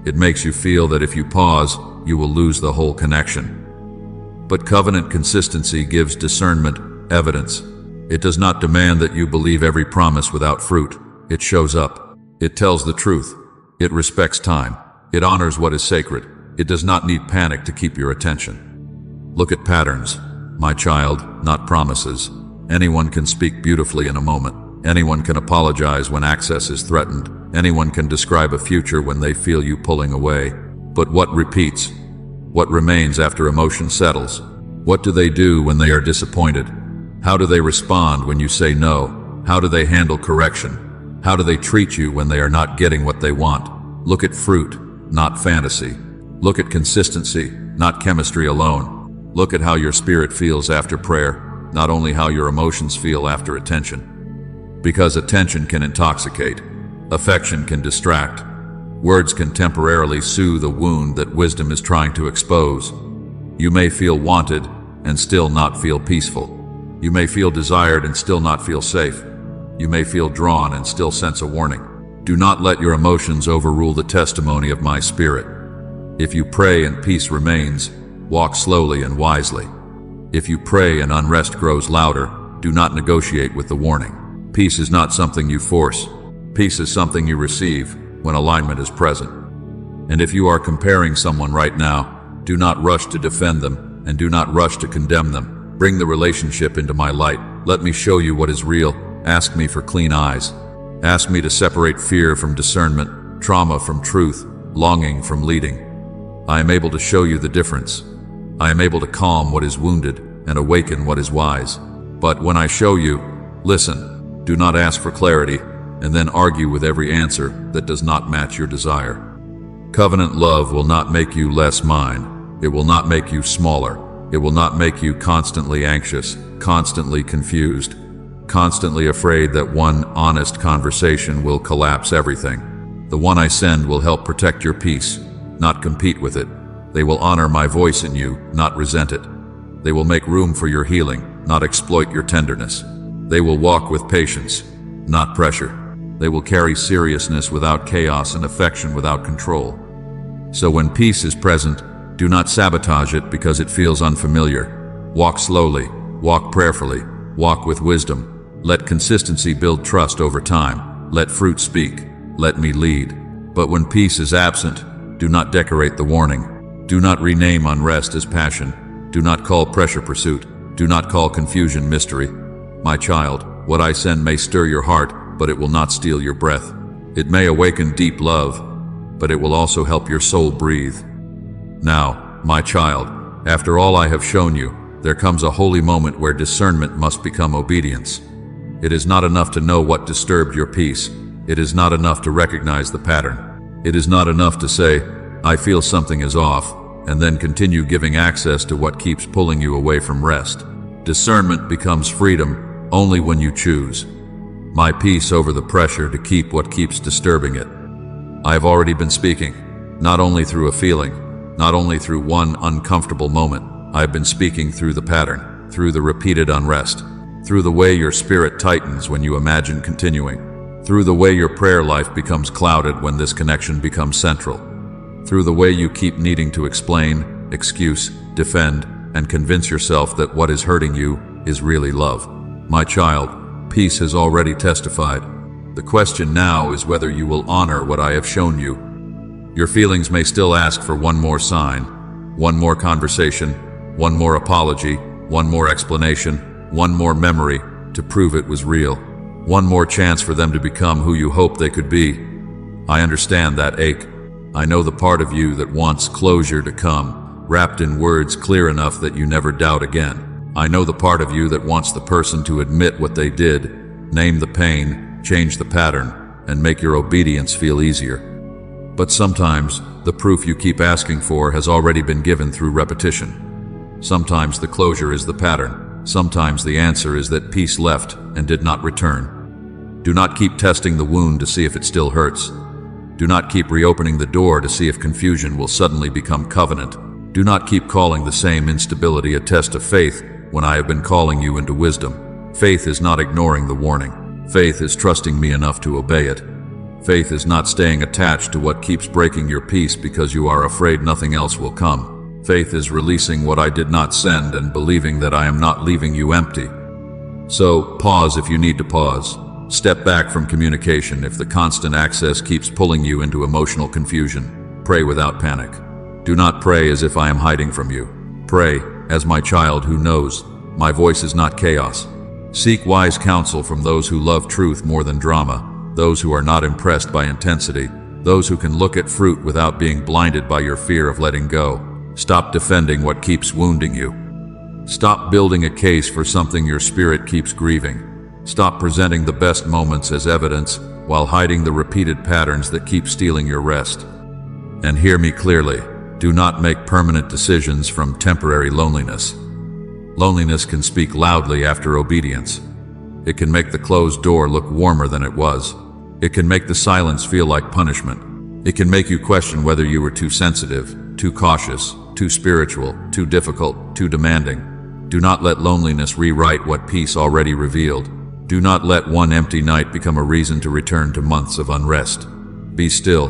It makes you feel that if you pause, you will lose the whole connection. But covenant consistency gives discernment, evidence. It does not demand that you believe every promise without fruit. It shows up. It tells the truth. It respects time. It honors what is sacred. It does not need panic to keep your attention. Look at patterns, my child, not promises. Anyone can speak beautifully in a moment. Anyone can apologize when access is threatened. Anyone can describe a future when they feel you pulling away. But what repeats? What remains after emotion settles? What do they do when they are disappointed? How do they respond when you say no? How do they handle correction? How do they treat you when they are not getting what they want? Look at fruit, not fantasy. Look at consistency, not chemistry alone. Look at how your spirit feels after prayer, not only how your emotions feel after attention. Because attention can intoxicate. Affection can distract. Words can temporarily soothe a wound that wisdom is trying to expose. You may feel wanted and still not feel peaceful. You may feel desired and still not feel safe. You may feel drawn and still sense a warning. Do not let your emotions overrule the testimony of my spirit. If you pray and peace remains, walk slowly and wisely. If you pray and unrest grows louder, do not negotiate with the warning. Peace is not something you force. Peace is something you receive when alignment is present. And if you are comparing someone right now, do not rush to defend them and do not rush to condemn them. Bring the relationship into my light. Let me show you what is real. Ask me for clean eyes. Ask me to separate fear from discernment, trauma from truth, longing from leading. I am able to show you the difference. I am able to calm what is wounded and awaken what is wise. But when I show you, listen. Do not ask for clarity and then argue with every answer that does not match your desire. Covenant love will not make you less mine. It will not make you smaller. It will not make you constantly anxious, constantly confused, constantly afraid that one honest conversation will collapse everything. The one I send will help protect your peace, not compete with it. They will honor my voice in you, not resent it. They will make room for your healing, not exploit your tenderness. They will walk with patience, not pressure. They will carry seriousness without chaos and affection without control. So when peace is present, do not sabotage it because it feels unfamiliar. Walk slowly, walk prayerfully, walk with wisdom. Let consistency build trust over time. Let fruit speak. Let me lead. But when peace is absent, do not decorate the warning. Do not rename unrest as passion. Do not call pressure pursuit. Do not call confusion mystery. My child, what I send may stir your heart, but it will not steal your breath. It may awaken deep love, but it will also help your soul breathe. Now, my child, after all I have shown you, there comes a holy moment where discernment must become obedience. It is not enough to know what disturbed your peace. It is not enough to recognize the pattern. It is not enough to say, I feel something is off, and then continue giving access to what keeps pulling you away from rest. Discernment becomes freedom only when you choose my peace over the pressure to keep what keeps disturbing it. I have already been speaking, not only through a feeling, not only through one uncomfortable moment. I have been speaking through the pattern, through the repeated unrest, through the way your spirit tightens when you imagine continuing, through the way your prayer life becomes clouded when this connection becomes central, through the way you keep needing to explain, excuse, defend, and convince yourself that what is hurting you is really love. My child, peace has already testified. The question now is whether you will honor what I have shown you. Your feelings may still ask for one more sign, one more conversation, one more apology, one more explanation, one more memory to prove it was real, one more chance for them to become who you hope they could be. I understand that ache. I know the part of you that wants closure to come, wrapped in words clear enough that you never doubt again. I know the part of you that wants the person to admit what they did, name the pain, change the pattern, and make your obedience feel easier. But sometimes, the proof you keep asking for has already been given through repetition. Sometimes the closure is the pattern. Sometimes the answer is that peace left and did not return. Do not keep testing the wound to see if it still hurts. Do not keep reopening the door to see if confusion will suddenly become covenant. Do not keep calling the same instability a test of faith when I have been calling you into wisdom. Faith is not ignoring the warning. Faith is trusting me enough to obey it. Faith is not staying attached to what keeps breaking your peace because you are afraid nothing else will come. Faith is releasing what I did not send and believing that I am not leaving you empty. So, pause if you need to pause. Step back from communication if the constant access keeps pulling you into emotional confusion. Pray without panic. Do not pray as if I am hiding from you. Pray as my child who knows my voice is not chaos. Seek wise counsel from those who love truth more than drama, those who are not impressed by intensity, those who can look at fruit without being blinded by your fear of letting go. Stop defending what keeps wounding you. Stop building a case for something your spirit keeps grieving. Stop presenting the best moments as evidence while hiding the repeated patterns that keep stealing your rest. And hear me clearly. Do not make permanent decisions from temporary loneliness. Loneliness can speak loudly after obedience. It can make the closed door look warmer than it was. It can make the silence feel like punishment. It can make you question whether you were too sensitive, too cautious, too spiritual, too difficult, too demanding. Do not let loneliness rewrite what peace already revealed. Do not let one empty night become a reason to return to months of unrest. Be still.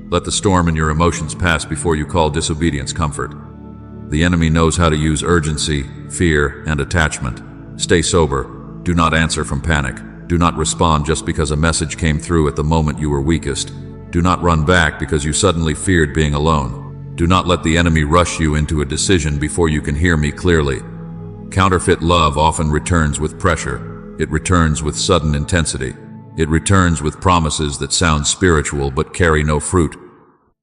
Let the storm in your emotions pass before you call disobedience comfort. The enemy knows how to use urgency, fear, and attachment. Stay sober. Do not answer from panic. Do not respond just because a message came through at the moment you were weakest. Do not run back because you suddenly feared being alone. Do not let the enemy rush you into a decision before you can hear me clearly. Counterfeit love often returns with pressure. It returns with sudden intensity. It returns with promises that sound spiritual but carry no fruit.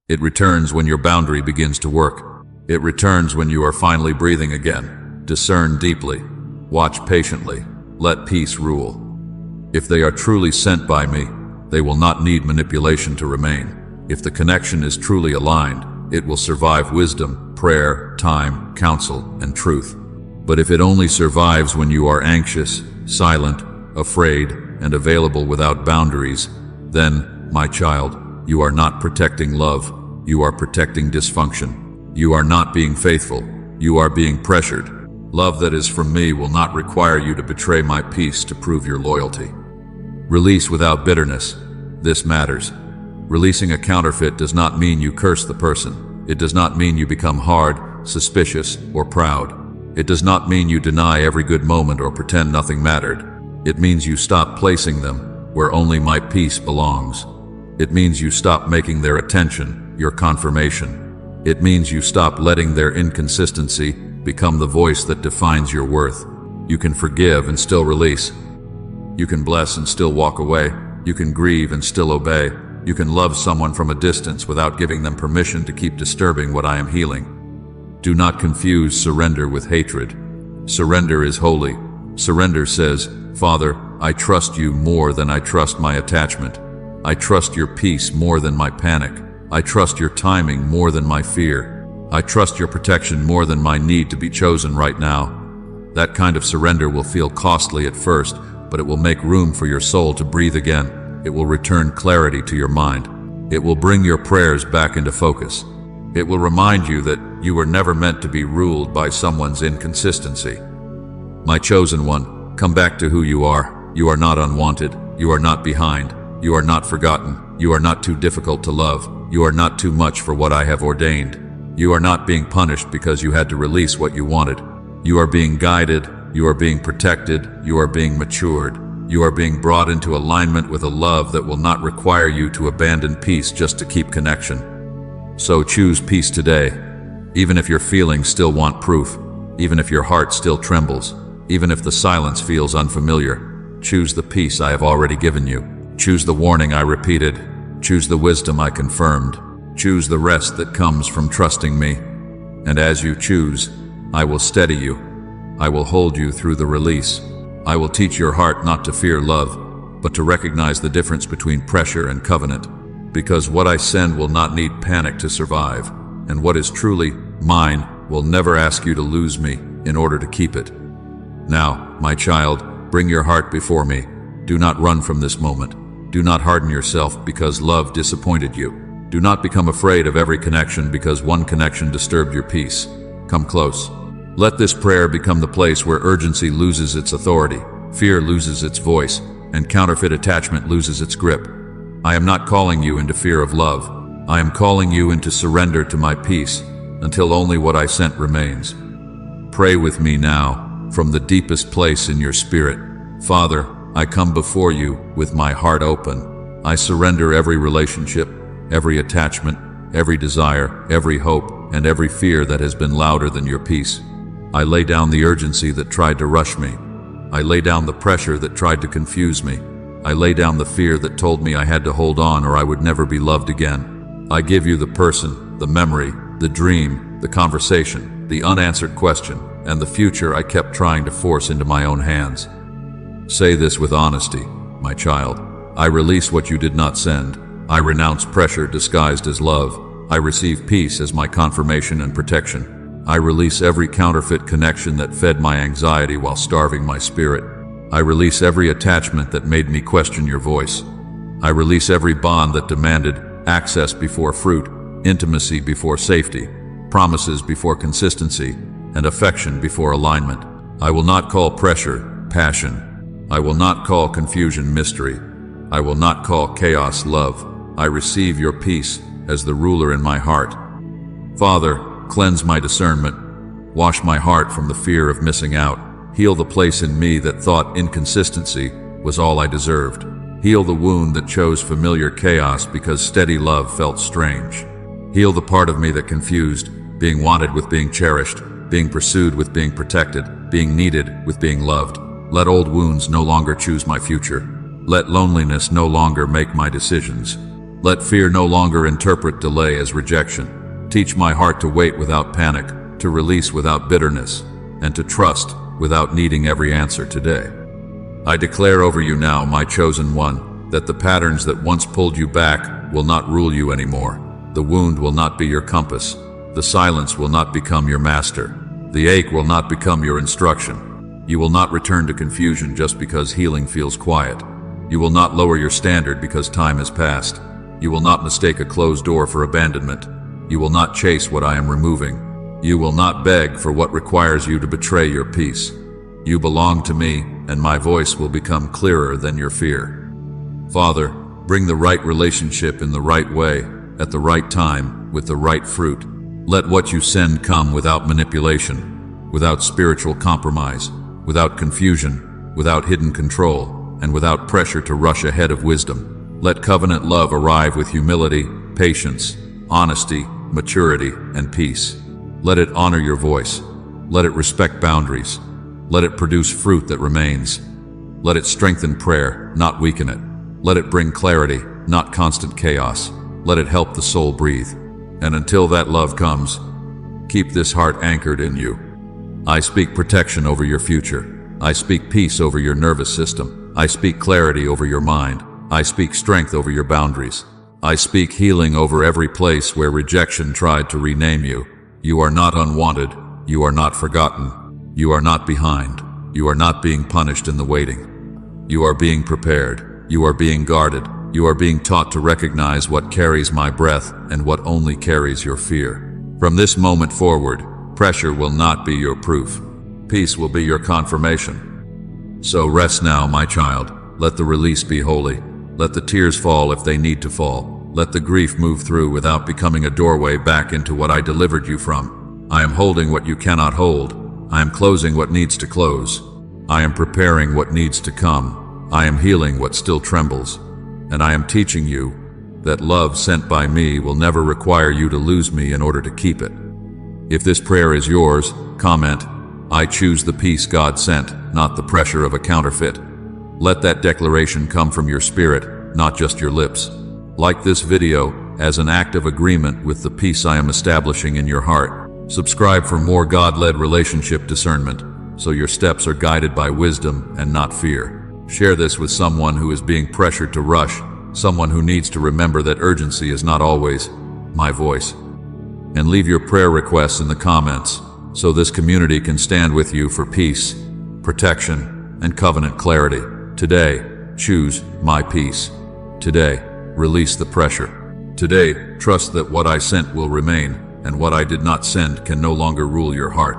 It returns when your boundary begins to work. It returns when you are finally breathing again. Discern deeply. Watch patiently. Let peace rule. If they are truly sent by me, they will not need manipulation to remain. If the connection is truly aligned, it will survive wisdom, prayer, time, counsel, and truth. But if it only survives when you are anxious, silent, afraid, and available without boundaries, then, my child, you are not protecting love. You are protecting dysfunction. You are not being faithful. You are being pressured. Love that is from me will not require you to betray my peace to prove your loyalty. Release without bitterness. This matters. Releasing a counterfeit does not mean you curse the person. It does not mean you become hard, suspicious, or proud. It does not mean you deny every good moment or pretend nothing mattered. It means you stop placing them where only my peace belongs. It means you stop making their attention your confirmation. It means you stop letting their inconsistency become the voice that defines your worth. You can forgive and still release. You can bless and still walk away. You can grieve and still obey. You can love someone from a distance without giving them permission to keep disturbing what I am healing. Do not confuse surrender with hatred. Surrender is holy. Surrender says, Father, I trust you more than I trust my attachment. I trust your peace more than my panic. I trust your timing more than my fear. I trust your protection more than my need to be chosen right now. That kind of surrender will feel costly at first, but it will make room for your soul to breathe again. It will return clarity to your mind. It will bring your prayers back into focus. It will remind you that you were never meant to be ruled by someone's inconsistency. My chosen one, come back to who you are. You are not unwanted. You are not behind. You are not forgotten. You are not too difficult to love. You are not too much for what I have ordained. You are not being punished because you had to release what you wanted. You are being guided. You are being protected. You are being matured. You are being brought into alignment with a love that will not require you to abandon peace just to keep connection. So choose peace today, even if your feelings still want proof, even if your heart still trembles, even if the silence feels unfamiliar. Choose the peace I have already given you. Choose the warning I repeated. Choose the wisdom I confirmed. Choose the rest that comes from trusting me. And as you choose, I will steady you. I will hold you through the release. I will teach your heart not to fear love, but to recognize the difference between pressure and covenant, because what I send will not need panic to survive, and what is truly mine will never ask you to lose me in order to keep it. Now, my child, bring your heart before me. Do not run from this moment. Do not harden yourself because love disappointed you. Do not become afraid of every connection because one connection disturbed your peace. Come close. Let this prayer become the place where urgency loses its authority, fear loses its voice, and counterfeit attachment loses its grip. I am not calling you into fear of love. I am calling you into surrender to my peace until only what I sent remains. Pray with me now from the deepest place in your spirit. Father, I come before you with my heart open. I surrender every relationship, every attachment, every desire, every hope, and every fear that has been louder than your peace. I lay down the urgency that tried to rush me. I lay down the pressure that tried to confuse me. I lay down the fear that told me I had to hold on or I would never be loved again. I give you the person, the memory, the dream, the conversation, the unanswered question, and the future I kept trying to force into my own hands. Say this with honesty, my child. I release what you did not send. I renounce pressure disguised as love. I receive peace as my confirmation and protection. I release every counterfeit connection that fed my anxiety while starving my spirit. I release every attachment that made me question your voice. I release every bond that demanded access before fruit, intimacy before safety, promises before consistency, and affection before alignment. I will not call pressure passion. I will not call confusion mystery. I will not call chaos love. I receive your peace as the ruler in my heart. Father, cleanse my discernment. Wash my heart from the fear of missing out. Heal the place in me that thought inconsistency was all I deserved. Heal the wound that chose familiar chaos because steady love felt strange. Heal the part of me that confused being wanted with being cherished, being pursued with being protected, being needed with being loved. Let old wounds no longer choose my future. Let loneliness no longer make my decisions. Let fear no longer interpret delay as rejection. Teach my heart to wait without panic, to release without bitterness, and to trust without needing every answer today. I declare over you now, my chosen one, that the patterns that once pulled you back will not rule you anymore. The wound will not be your compass. The silence will not become your master. The ache will not become your instruction. You will not return to confusion just because healing feels quiet. You will not lower your standard because time has passed. You will not mistake a closed door for abandonment. You will not chase what I am removing. You will not beg for what requires you to betray your peace. You belong to me, and my voice will become clearer than your fear. Father, bring the right relationship in the right way, at the right time, with the right fruit. Let what you send come without manipulation, without spiritual compromise, without confusion, without hidden control, and without pressure to rush ahead of wisdom. Let covenant love arrive with humility, patience, honesty, maturity, and peace. Let it honor your voice. Let it respect boundaries. Let it produce fruit that remains. Let it strengthen prayer, not weaken it. Let it bring clarity, not constant chaos. Let it help the soul breathe. And until that love comes, keep this heart anchored in you. I speak protection over your future. I speak peace over your nervous system. I speak clarity over your mind. I speak strength over your boundaries. I speak healing over every place where rejection tried to rename you. You are not unwanted. You are not forgotten. You are not behind. You are not being punished in the waiting. You are being prepared. You are being guarded. You are being taught to recognize what carries my breath and what only carries your fear. From this moment forward, pressure will not be your proof. Peace will be your confirmation. So rest now, my child. Let the release be holy. Let the tears fall if they need to fall. Let the grief move through without becoming a doorway back into what I delivered you from. I am holding what you cannot hold. I am closing what needs to close. I am preparing what needs to come. I am healing what still trembles. And I am teaching you that love sent by me will never require you to lose me in order to keep it. If this prayer is yours, comment, "I choose the peace God sent, not the pressure of a counterfeit." Let that declaration come from your spirit, not just your lips. Like this video as an act of agreement with the peace I am establishing in your heart. Subscribe for more God-led relationship discernment, so your steps are guided by wisdom and not fear. Share this with someone who is being pressured to rush, someone who needs to remember that urgency is not always my voice. And leave your prayer requests in the comments so this community can stand with you for peace, protection, and covenant clarity. Today, choose my peace. Today, release the pressure. Today, trust that what I sent will remain, and what I did not send can no longer rule your heart.